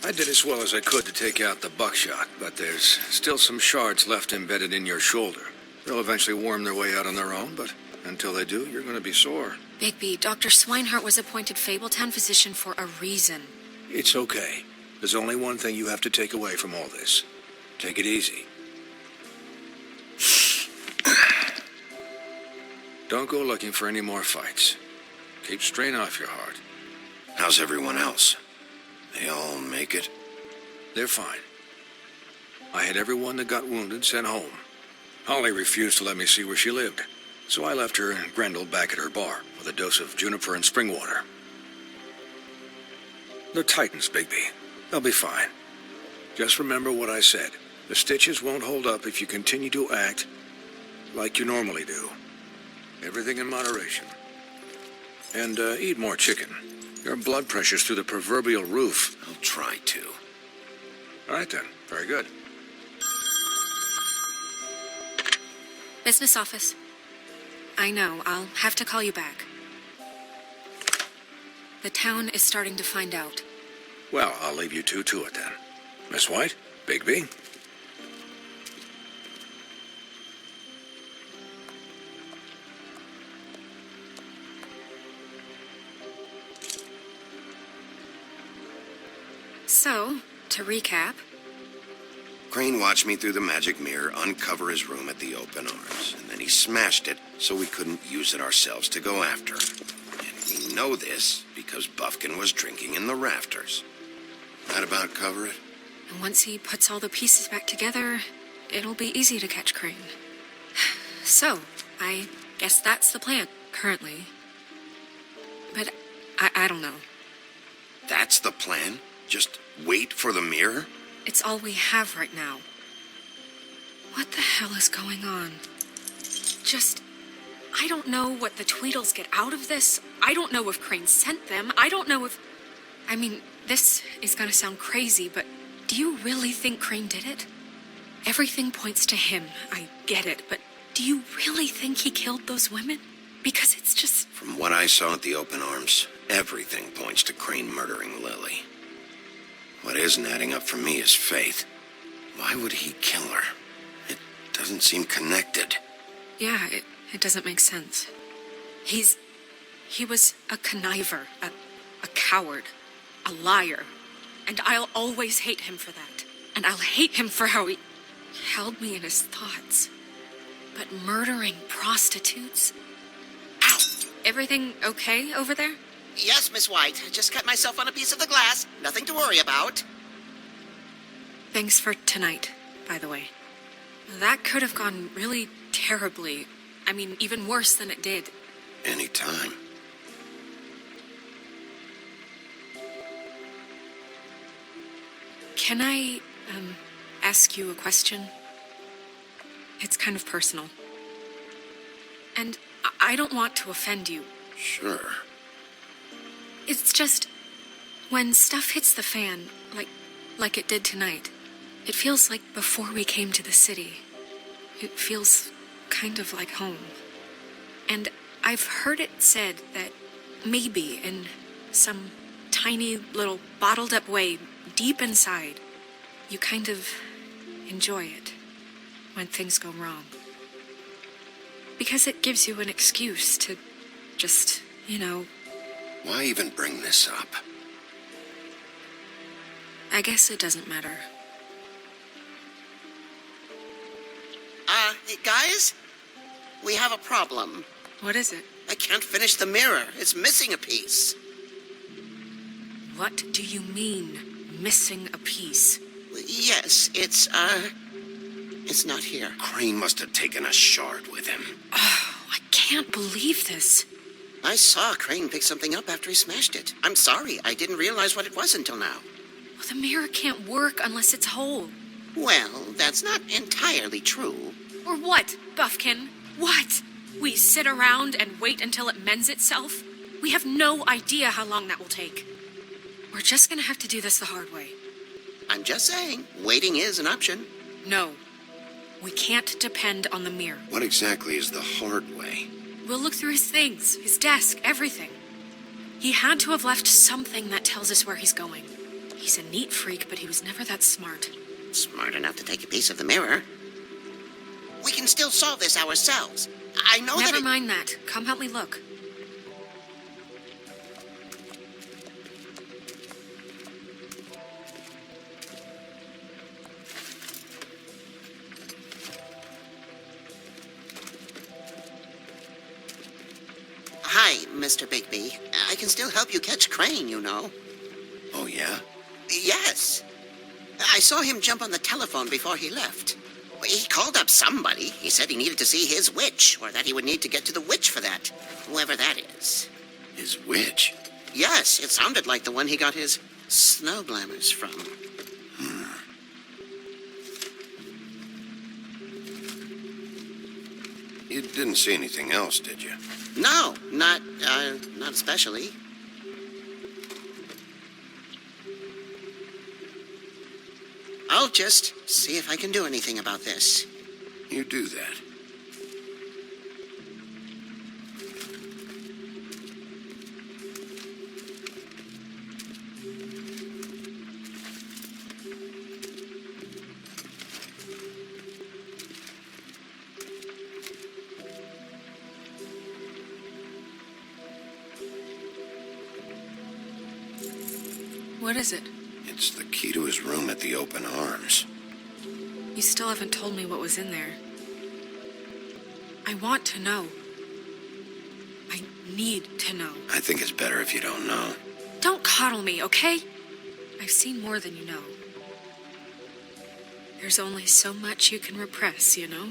I did as well as I could to take out the buckshot, but there's still some shards left embedded in your shoulder. They'll eventually worm their way out on their own, but until they do, you're going to be sore. Bigby, Dr. Swinehart was appointed Fabletown physician for a reason. It's okay. There's only one thing you have to take away from all this. Take it easy. Don't go looking for any more fights. Keep strain off your heart. How's everyone else? They all make it? They're fine. I had everyone that got wounded sent home. Holly refused to let me see where she lived, so I left her and Grendel back at her bar with a dose of juniper and spring water. They're Titans, Bigby. They'll be fine. Just remember what I said. The stitches won't hold up if you continue to act like you normally do. Everything in moderation. And eat more chicken. Your blood pressure's through the proverbial roof. I'll try to. All right, then. Very good. Business office. I know, I'll have to call you back. The town is starting to find out. Well, I'll leave you two to it, then. Miss White, Bigby. So, to recap... Crane watched me through the magic mirror uncover his room at the open arms, and then he smashed it so we couldn't use it ourselves to go after him. And we know this because Buffkin was drinking in the rafters. That about cover it? And once he puts all the pieces back together, it'll be easy to catch Crane. So, I guess that's the plan, currently. But I don't know. That's the plan? Just wait for the mirror? It's all we have right now. What the hell is going on? I don't know what the Tweedles get out of this. I don't know if Crane sent them. I don't know if... I mean, this is gonna sound crazy, but do you really think Crane did it? Everything points to him. I get it, but do you really think he killed those women? Because it's just... From what I saw at the open arms, everything points to Crane murdering Lily. What isn't adding up for me is Faith. Why would he kill her? It doesn't seem connected. Yeah, it doesn't make sense. He was a conniver, a coward, a liar. And I'll always hate him for that. And I'll hate him for how he held me in his thoughts. But murdering prostitutes? Ow! Everything okay over there? Yes, Miss White. I just cut myself on a piece of the glass. Nothing to worry about. Thanks for tonight, by the way. That could have gone really terribly. I mean, even worse than it did. Anytime. Can I, ask you a question? It's kind of personal. And I don't want to offend you. Sure. It's just, when stuff hits the fan, like it did tonight, it feels like before we came to the city. It feels kind of like home. And I've heard it said that maybe in some tiny little bottled up way, deep inside, you kind of enjoy it when things go wrong. Because it gives you an excuse to just, Why even bring this up? I guess it doesn't matter. Hey, guys? We have a problem. What is it? I can't finish the mirror. It's missing a piece. What do you mean, missing a piece? Yes, it's not here. Crane must have taken a shard with him. Oh, I can't believe this. I saw Crane pick something up after he smashed it. I'm sorry, I didn't realize what it was until now. Well, the mirror can't work unless it's whole. Well, that's not entirely true. Or what, Buffkin? What? We sit around and wait until it mends itself? We have no idea how long that will take. We're just gonna have to do this the hard way. I'm just saying, waiting is an option. No. We can't depend on the mirror. What exactly is the hard way? We'll look through his things, his desk, everything. He had to have left something that tells us where he's going. He's a neat freak, but he was never that smart. Smart enough to take a piece of the mirror. We can still solve this ourselves. I know Never mind that. Come help me look. Hi, Mr. Bigby. I can still help you catch Crane, you know. Oh, yeah? Yes. I saw him jump on the telephone before he left. He called up somebody. He said he needed to see his witch, or that he would need to get to the witch for that. Whoever that is. His witch? Yes, it sounded like the one he got his snow glamours from. You didn't see anything else, did you? No, not especially. I'll just see if I can do anything about this. You do that. What is it? It's the key to his room at the Open Arms. You still haven't told me what was in there. I want to know. I need to know. I think it's better if you don't know. Don't coddle me, okay? I've seen more than you know. There's only so much you can repress, you know?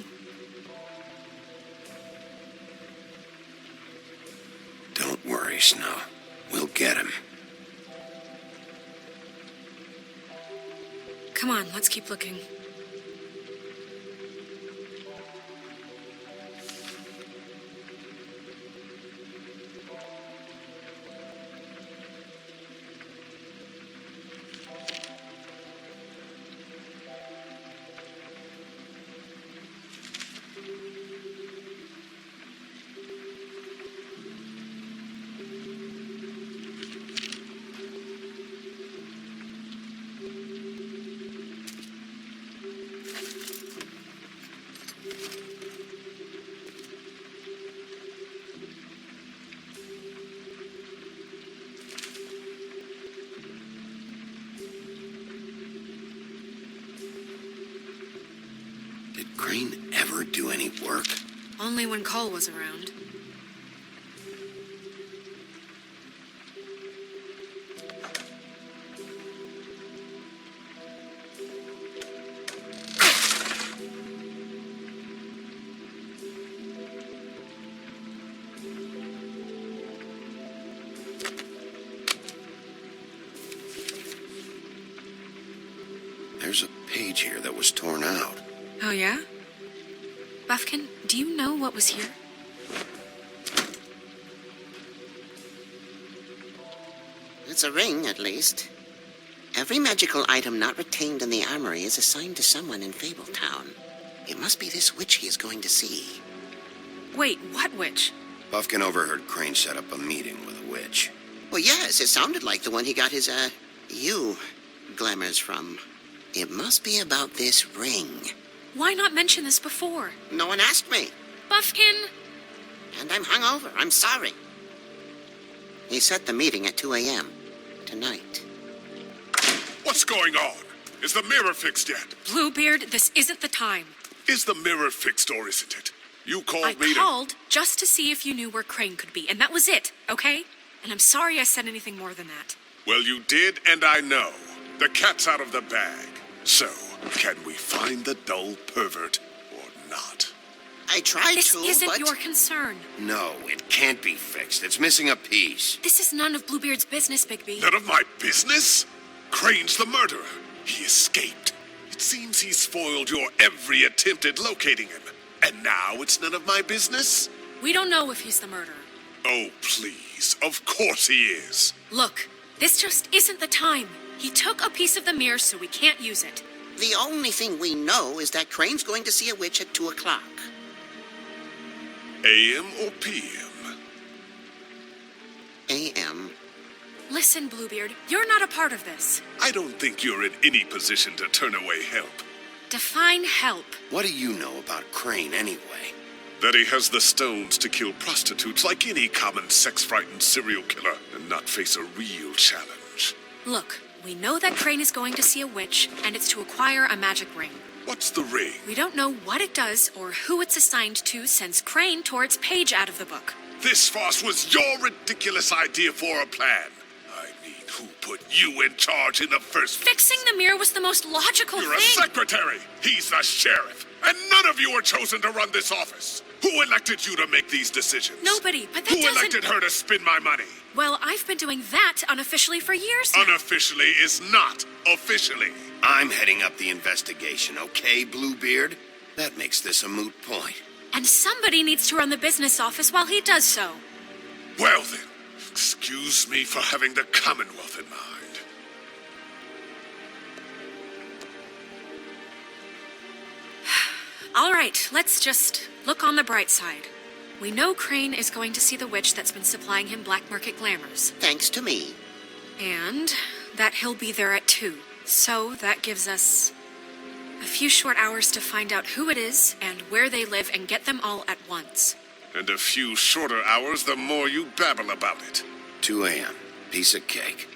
Don't worry, Snow. We'll get him. Come on, let's keep looking. Did Crane ever do any work? Only when Cole was around. There's a page here that was torn out. Oh, yeah? Buffkin, do you know what was here? It's a ring, at least. Every magical item not retained in the armory is assigned to someone in Fabletown. It must be this witch he is going to see. Wait, what witch? Buffkin overheard Crane set up a meeting with a witch. Well, yes, it sounded like the one he got his, glamours from. It must be about this ring. Why not mention this before? No one asked me. Buffkin! And I'm hungover. I'm sorry. He set the meeting at 2 a.m. tonight. What's going on? Is the mirror fixed yet? Bluebeard, this isn't the time. Is the mirror fixed or isn't it? You called I me called just to see if you knew where Crane could be, and that was it, okay? And I'm sorry I said anything more than that. Well, you did, and I know. The cat's out of the bag. So, can we find the dull pervert or not? I tried This to, isn't but... your concern. No, it can't be fixed. It's missing a piece. This is none of Bluebeard's business, Bigby. None of my business? Crane's the murderer. He escaped. It seems he spoiled your every attempt at locating him. And now it's none of my business? We don't know if he's the murderer. Oh, please. Of course he is. Look, this just isn't the time. He took a piece of the mirror, so we can't use it. The only thing we know is that Crane's going to see a witch at 2 o'clock. AM or PM? A.M. Listen, Bluebeard, you're not a part of this. I don't think you're in any position to turn away help. Define help. What do you know about Crane anyway? That he has the stones to kill prostitutes like any common sex-frightened serial killer and not face a real challenge. Look, we know that Crane is going to see a witch, and it's to acquire a magic ring. What's the ring? We don't know what it does or who it's assigned to since Crane tore its page out of the book. This farce was your ridiculous idea for a plan. I mean, who put you in charge in the first place? Fixing the mirror was the most logical You're a thing. secretary. He's the sheriff. And none of you were chosen to run this office. Who elected you to make these decisions? Nobody, but that Who doesn't... elected her to spend my money? Well, I've been doing that unofficially for years now. Unofficially is not officially. I'm heading up the investigation, okay, Bluebeard? That makes this a moot point. And somebody needs to run the business office while he does so. Well then, excuse me for having the Commonwealth in mind. All right, let's just look on the bright side. We know Crane is going to see the witch that's been supplying him black market glamours. Thanks to me. And that he'll be there at 2. So that gives us a few short hours to find out who it is and where they live and get them all at once. And a few shorter hours the more you babble about it. 2 a.m. Piece of cake.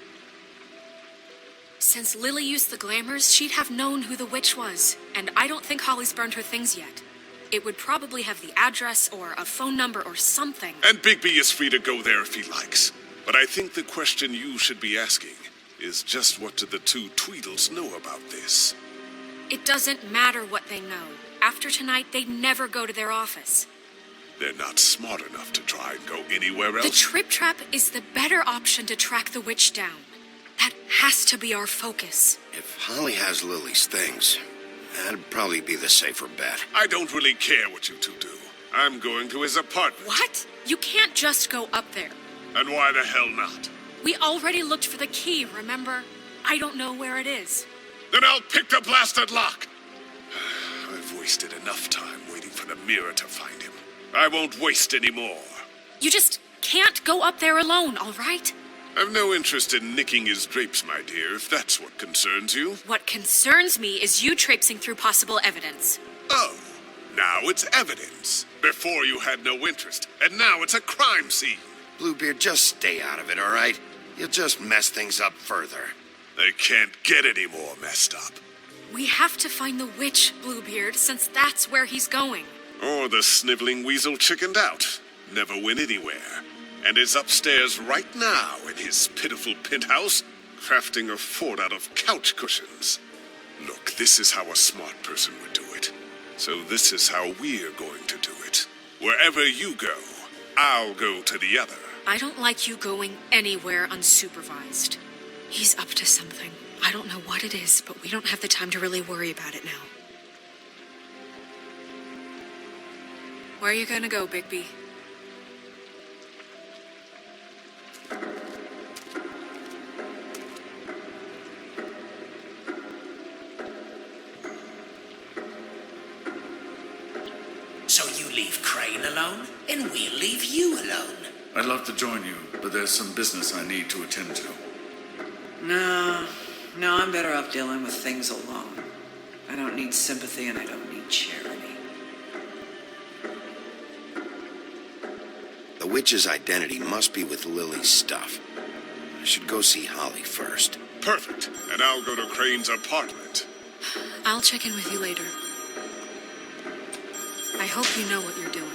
Since Lily used the glamours, she'd have known who the witch was. And I don't think Holly's burned her things yet. It would probably have the address or a phone number or something. And Bigby is free to go there if he likes. But I think the question you should be asking is just what do the 2 Tweedles know about this? It doesn't matter what they know. After tonight, they'd never go to their office. They're not smart enough to try and go anywhere else. The Trip Trap is the better option to track the witch down. That has to be our focus. If Holly has Lily's things, that'd probably be the safer bet. I don't really care what you 2 do. I'm going to his apartment. What? You can't just go up there. And why the hell not? We already looked for the key, remember? I don't know where it is. Then I'll pick the blasted lock. I've wasted enough time waiting for the mirror to find him. I won't waste any more. You just can't go up there alone, all right? I've no interest in nicking his drapes, my dear, if that's what concerns you. What concerns me is you traipsing through possible evidence. Oh, now it's evidence. Before you had no interest, and now it's a crime scene. Bluebeard, just stay out of it, all right? You'll just mess things up further. They can't get any more messed up. We have to find the witch, Bluebeard, since that's where he's going. Or the sniveling weasel chickened out, never went anywhere, and is upstairs right now in his pitiful penthouse, crafting a fort out of couch cushions. Look, this is how a smart person would do it. So this is how we're going to do it. Wherever you go, I'll go to the other. I don't like you going anywhere unsupervised. He's up to something. I don't know what it is, but we don't have the time to really worry about it now. Where are you gonna go, Bigby? So you leave Crane alone, and we'll leave you alone. I'd love to join you, but there's some business I need to attend to. No, I'm better off dealing with things alone. I don't need sympathy and I don't need charity. The witch's identity must be with Lily's stuff. I should go see Holly first. Perfect. And I'll go to Crane's apartment. I'll check in with you later. I hope you know what you're doing.